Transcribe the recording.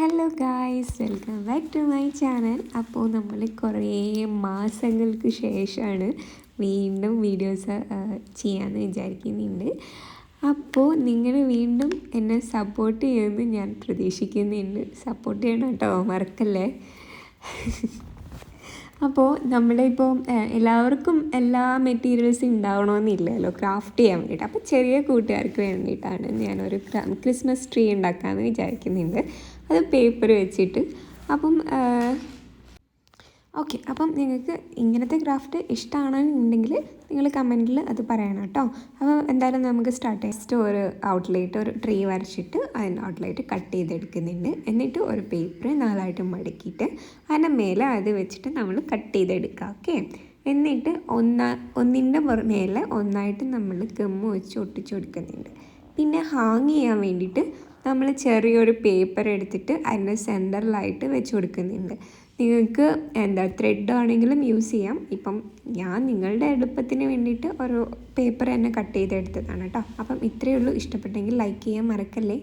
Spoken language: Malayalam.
Hello guys, welcome back to my channel. അപ്പോൾ നമ്മൾ കുറേ മാസങ്ങൾക്ക് ശേഷമാണ് വീണ്ടും വീഡിയോസ് ചെയ്യാമെന്ന് വിചാരിക്കുന്നുണ്ട്. അപ്പോൾ നിങ്ങൾ വീണ്ടും എന്നെ സപ്പോർട്ട് ചെയ്യുമെന്ന് ഞാൻ പ്രതീക്ഷിക്കുന്നുണ്ട്. സപ്പോർട്ട് ചെയ്യണം കേട്ടോ, മറക്കല്ലേ. അപ്പോൾ നമ്മളിപ്പോൾ എല്ലാവർക്കും എല്ലാ മെറ്റീരിയൽസും ഉണ്ടാവണമെന്നില്ലല്ലോ ക്രാഫ്റ്റ് ചെയ്യാൻ വേണ്ടിയിട്ട്. അപ്പോൾ ചെറിയ കൂട്ടുകാർക്ക് വേണ്ടിയിട്ടാണ് ഞാനൊരു ക്രിസ്മസ് ട്രീ ഉണ്ടാക്കാമെന്ന് വിചാരിക്കുന്നുണ്ട്. അത് പേപ്പർ വെച്ചിട്ട്. അപ്പം ഓക്കെ, അപ്പം നിങ്ങൾക്ക് ഇങ്ങനത്തെ ക്രാഫ്റ്റ് ഇഷ്ടമാണെന്നുണ്ടെങ്കിൽ നിങ്ങൾ കമൻറ്റിൽ അത് പറയണം കേട്ടോ. അപ്പോൾ എന്തായാലും നമുക്ക് സ്റ്റാർട്ട് ചെയ്യാം. ഫസ്റ്റ് ഒരു ഔട്ട്ലൈറ്റ്, ഒരു ട്രീ വരച്ചിട്ട് അതിൻ്റെ ഔട്ട്ലൈറ്റ് കട്ട് ചെയ്തെടുക്കുന്നുണ്ട്. എന്നിട്ട് ഒരു പേപ്പർ 4ആയിട്ട് മടക്കിയിട്ട് അതിൻ്റെ മേലെ അത് വെച്ചിട്ട് നമ്മൾ കട്ട് ചെയ്തെടുക്കുക. ഓക്കെ, എന്നിട്ട് ഒന്നിൻ്റെ മേലെ ഒന്നായിട്ട് നമ്മൾ ഗമ്മ് വെച്ച് ഒട്ടിച്ച് കൊടുക്കുന്നുണ്ട്. പിന്നെ ഹാങ് ചെയ്യാൻ വേണ്ടിയിട്ട് നമ്മൾ ചെറിയൊരു പേപ്പർ എടുത്തിട്ട് അതിൻ്റെ സെൻറ്ററിലായിട്ട് വെച്ച് കൊടുക്കുന്നുണ്ട്. നിങ്ങൾക്ക് ത്രെഡ് ആണെങ്കിലും യൂസ് ചെയ്യാം. ഇപ്പം ഞാൻ നിങ്ങളുടെ എളുപ്പത്തിന് വേണ്ടിയിട്ട് ഒരു പേപ്പർ തന്നെ കട്ട് ചെയ്തെടുത്തതാണ് കേട്ടോ. അപ്പം ഇത്രയേ ഉള്ളൂ. ഇഷ്ടപ്പെട്ടെങ്കിൽ ലൈക്ക് ചെയ്യാൻ മറക്കല്ലേ.